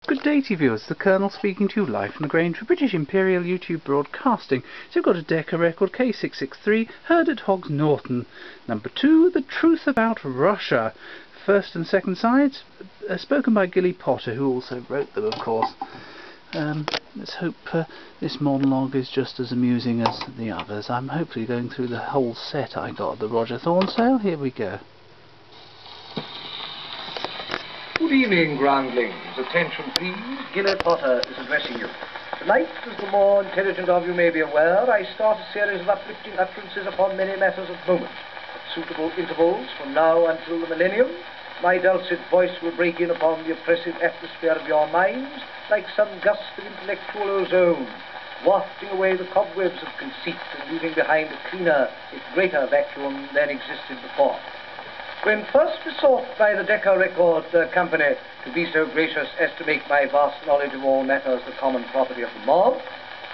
Good day to you viewers, the Colonel speaking to you live from the Grange for British Imperial YouTube Broadcasting. So we've got a Decca record K663, heard at Hogsnorton. Number 2, The Truth About Russia. First and second sides, spoken by Gille Potter, who also wrote them, of course. Let's hope this monologue is just as amusing as the others. I'm hopefully going through the whole set I got at the Roger Thorne sale. Here we go. Good evening, groundlings. Attention, please. Gille Potter is addressing you. Tonight, as the more intelligent of you may be aware, I start a series of uplifting utterances upon many matters of moment. At suitable intervals, from now until the millennium, my dulcet voice will break in upon the oppressive atmosphere of your minds like some gust of intellectual ozone, wafting away the cobwebs of conceit and leaving behind a cleaner, yet greater vacuum than existed before. When first besought by the Decca Record Company to be so gracious as to make my vast knowledge of all matters the common property of the mob,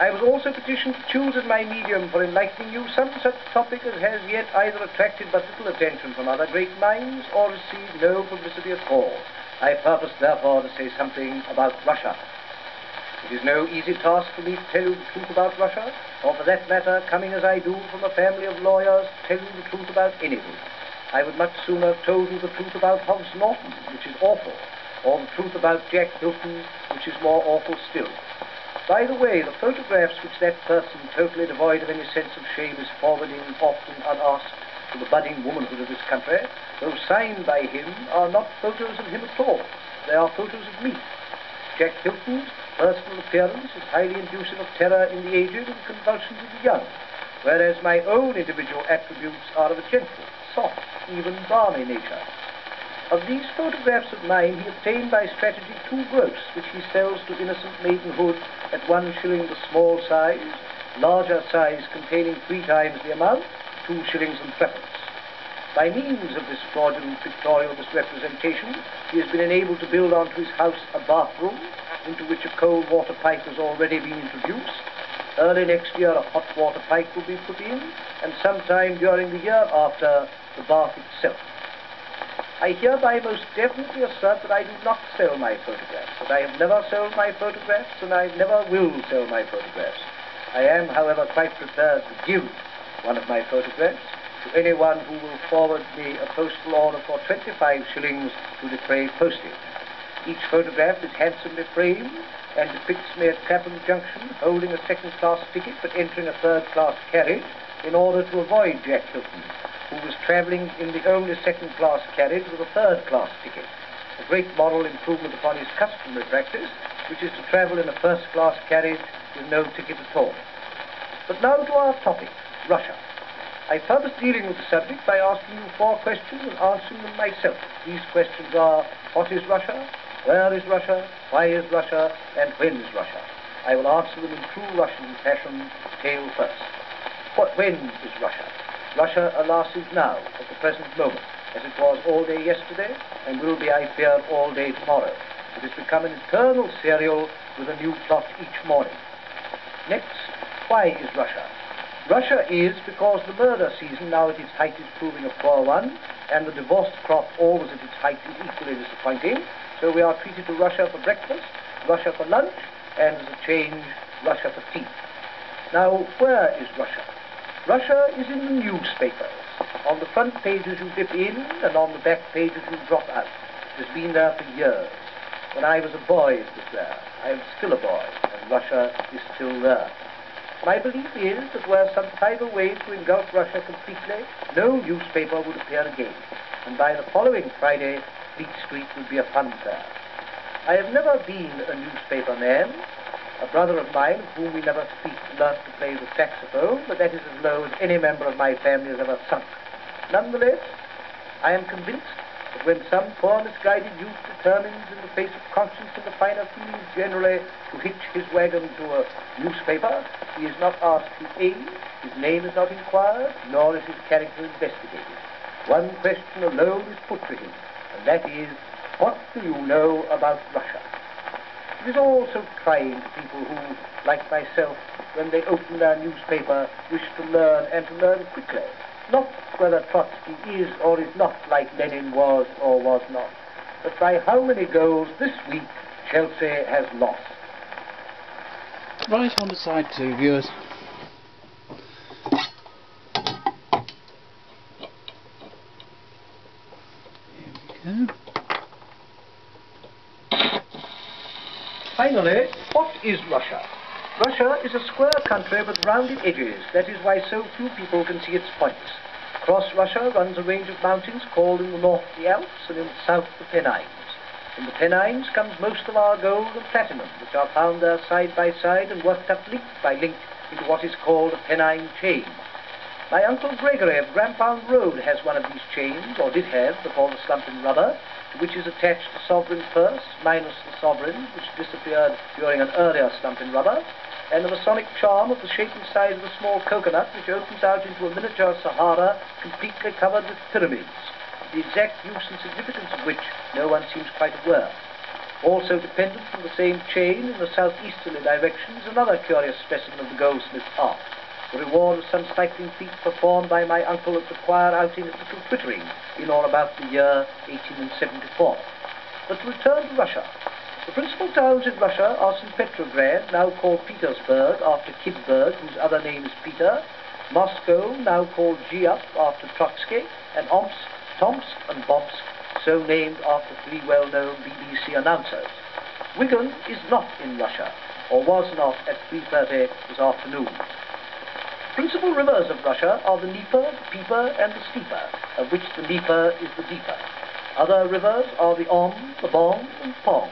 I was also petitioned to choose as my medium for enlightening you some such topic as has yet either attracted but little attention from other great minds or received no publicity at all. I purpose, therefore, to say something about Russia. It is no easy task for me to tell you the truth about Russia, or for that matter, coming as I do from a family of lawyers, to tell you the truth about anything. I would much sooner have told you the truth about Hogsnorton, which is awful, or the truth about Jack Hilton, which is more awful still. By the way, the photographs which that person, totally devoid of any sense of shame, is forwarding often unasked to the budding womanhood of this country, though signed by him, are not photos of him at all. They are photos of me. Jack Hilton's personal appearance is highly inducing of terror in the aged and convulsions of the young, whereas my own individual attributes are of a gentle, soft, even balmy nature. Of these photographs of mine, he obtained by strategy 2 gross, which he sells to innocent maidenhood at 1 shilling the small size, larger size containing 3 times the amount, 2 shillings and threepence. By means of this fraudulent pictorial misrepresentation, he has been enabled to build onto his house a bathroom, into which a cold water pipe has already been introduced. Early next year, a hot water pipe will be put in, and sometime during the year after, the bath itself. I hereby most definitely assert that I do not sell my photographs, that I have never sold my photographs, and I never will sell my photographs. I am, however, quite prepared to give one of my photographs to anyone who will forward me a postal order for 25 shillings to defray postage. Each photograph is handsomely framed and depicts me at Clapham Junction holding a second-class ticket but entering a third-class carriage in order to avoid Jack Hilton, who was travelling in the only second-class carriage with a third-class ticket, a great moral improvement upon his customary practice, which is to travel in a first-class carriage with no ticket at all. But now to our topic, Russia. I purpose dealing with the subject by asking you 4 questions and answering them myself. These questions are, what is Russia? Where is Russia? Why is Russia? And when is Russia? I will answer them in true Russian fashion, tail first. When is Russia? Russia, alas, is now, at the present moment, as it was all day yesterday, and will be, I fear, all day tomorrow. It has become an eternal serial with a new plot each morning. Next, why is Russia? Russia is because the murder season now at its height is proving a poor one, and the divorced crop always at its height is equally disappointing, so we are treated to Russia for breakfast, Russia for lunch, and as a change, Russia for tea. Now, where is Russia? Russia is in the newspapers. On the front pages you dip in, and on the back pages you drop out. It has been there for years. When I was a boy it was there. I am still a boy, and Russia is still there. My belief is that were some tidal wave to engulf Russia completely, no newspaper would appear again, and by the following Friday, Fleet Street would be a fun fair. I have never been a newspaper man. A brother of mine, of whom we never speak, learnt to play the saxophone, but that is as low as any member of my family has ever sunk. Nonetheless, I am convinced that when some poor misguided youth determines in the face of conscience and the finer feelings generally to hitch his wagon to a newspaper, he is not asked his age, his name is not inquired, nor is his character investigated. One question alone is put to him, and that is, what do you know about Russia? It is all so trying to people who, like myself, when they open their newspaper, wish to learn and to learn quickly. Not whether Trotsky is or is not like Lenin was or was not, but by how many goals this week Chelsea has lost. Right, on to side 2, viewers. Here we go. Finally, what is Russia? Russia is a square country with rounded edges. That is why so few people can see its points. Across Russia runs a range of mountains called in the north the Alps and in the south the Pennines. From the Pennines comes most of our gold and platinum, which are found there side by side and worked up link by link into what is called a Pennine chain. My Uncle Gregory of Grampound Road has one of these chains, or did have before the slump in rubber, to which is attached the sovereign purse, minus the sovereign, which disappeared during an earlier slump in rubber, and the Masonic charm of the shape and size of a small coconut, which opens out into a miniature Sahara completely covered with pyramids, the exact use and significance of which no one seems quite aware. Also dependent from the same chain in the southeasterly direction is another curious specimen of the goldsmith's art, the reward of some cycling feat performed by my uncle at the choir outing at Little Twittering in or about the year 1874. But to return to Russia. The principal towns in Russia are St. Petrograd, now called Petersburg, after Kidberg, whose other name is Peter, Moscow, now called Zhiev, after Trotsky, and Omsk, Tomsk, and Bobsk, so named after 3 well-known BBC announcers. Wigan is not in Russia, or was not at 3:30 this afternoon. Principal rivers of Russia are the Dnieper, the Dnieper, and the Steeper, of which the Dnieper is the deeper. Other rivers are the Om, the Bong, and Pong.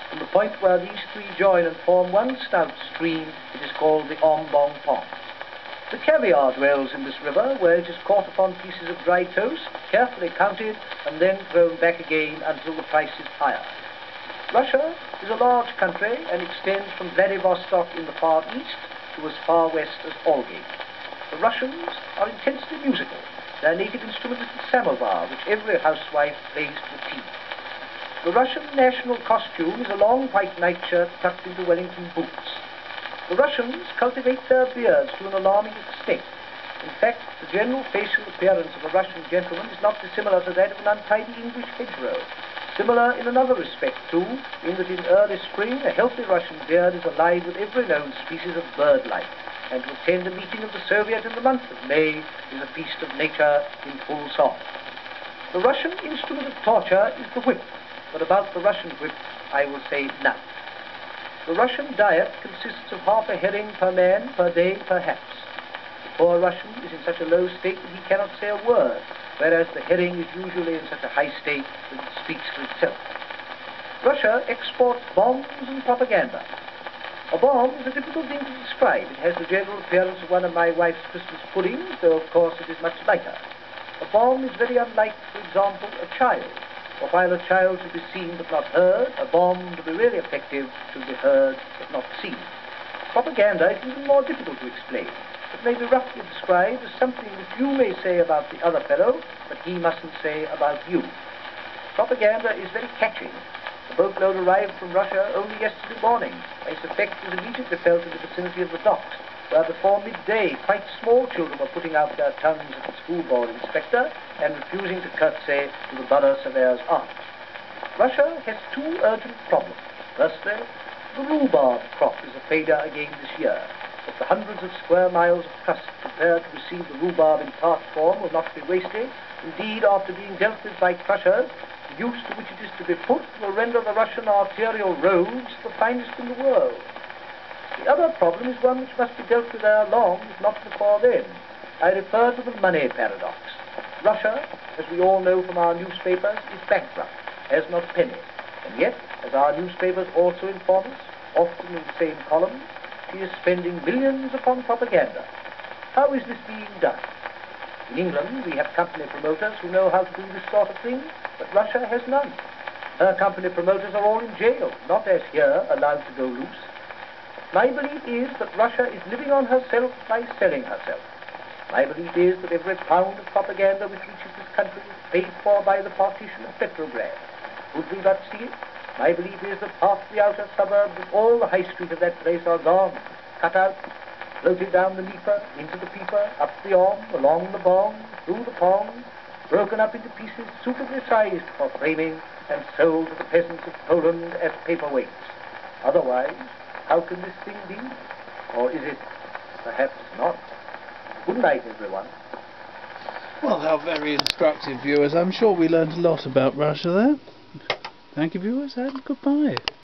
From the point where these 3 join and form one stout stream, it is called the Om Bong Pong. The caviar dwells in this river, where it is caught upon pieces of dry toast, carefully counted, and then thrown back again until the price is higher. Russia is a large country and extends from Vladivostok in the far east to as far west as Olgi. The Russians are intensely musical. Their native instrument is the samovar, which every housewife plays to the tea. The Russian national costume is a long white nightshirt tucked into Wellington boots. The Russians cultivate their beards to an alarming extent. In fact, the general facial appearance of a Russian gentleman is not dissimilar to that of an untidy English hedgerow. Similar in another respect, too, in that in early spring a healthy Russian beard is alive with every known species of bird life, and to attend a meeting of the Soviet in the month of May is a feast of nature in full song. The Russian instrument of torture is the whip, but about the Russian whip I will say nothing. The Russian diet consists of half a herring per man per day, perhaps. The poor Russian is in such a low state that he cannot say a word, whereas the herring is usually in such a high state that it speaks for itself. Russia exports bombs and propaganda. A bomb is a difficult thing to describe. It has the general appearance of one of my wife's Christmas puddings, though of course it is much lighter. A bomb is very unlike, for example, a child. For while a child should be seen but not heard, a bomb, to be really effective, should be heard but not seen. Propaganda is even more difficult to explain. It may be roughly described as something that you may say about the other fellow, but he mustn't say about you. Propaganda is very catching. The boatload arrived from Russia only yesterday morning. Its effect was immediately felt in the vicinity of the docks, where before midday quite small children were putting out their tongues at the school board inspector and refusing to curtsy to the borough surveyor's aunt. Russia has 2 urgent problems. Firstly, the rhubarb crop is a failure again this year. But the hundreds of square miles of crust prepared to receive the rhubarb in tart form will not be wasted. Indeed, after being dealt with by crushers, the use to which it is to be put will render the Russian arterial roads the finest in the world. The other problem is one which must be dealt with ere long, if not before then. I refer to the money paradox. Russia, as we all know from our newspapers, is bankrupt, has not a penny. And yet, as our newspapers also inform us, often in the same columns, she is spending millions upon propaganda. How is this being done? In England, we have company promoters who know how to do this sort of thing, but Russia has none. Her company promoters are all in jail, not as here, allowed to go loose. My belief is that Russia is living on herself by selling herself. My belief is that every pound of propaganda which reaches this country is paid for by the partition of Petrograd. Would we but see it? My belief is that half the outer suburbs and all the high street of that place are gone, cut out, floated down the Dnieper, into the Dnieper, up the Om, along the Bong, through the Pong, broken up into pieces suitably sized for framing, and sold to the peasants of Poland at paperweight. Otherwise, how can this thing be? Or is it perhaps not? Good night, everyone. Well, how very instructive, viewers. I'm sure we learned a lot about Russia there. Thank you, viewers, and goodbye.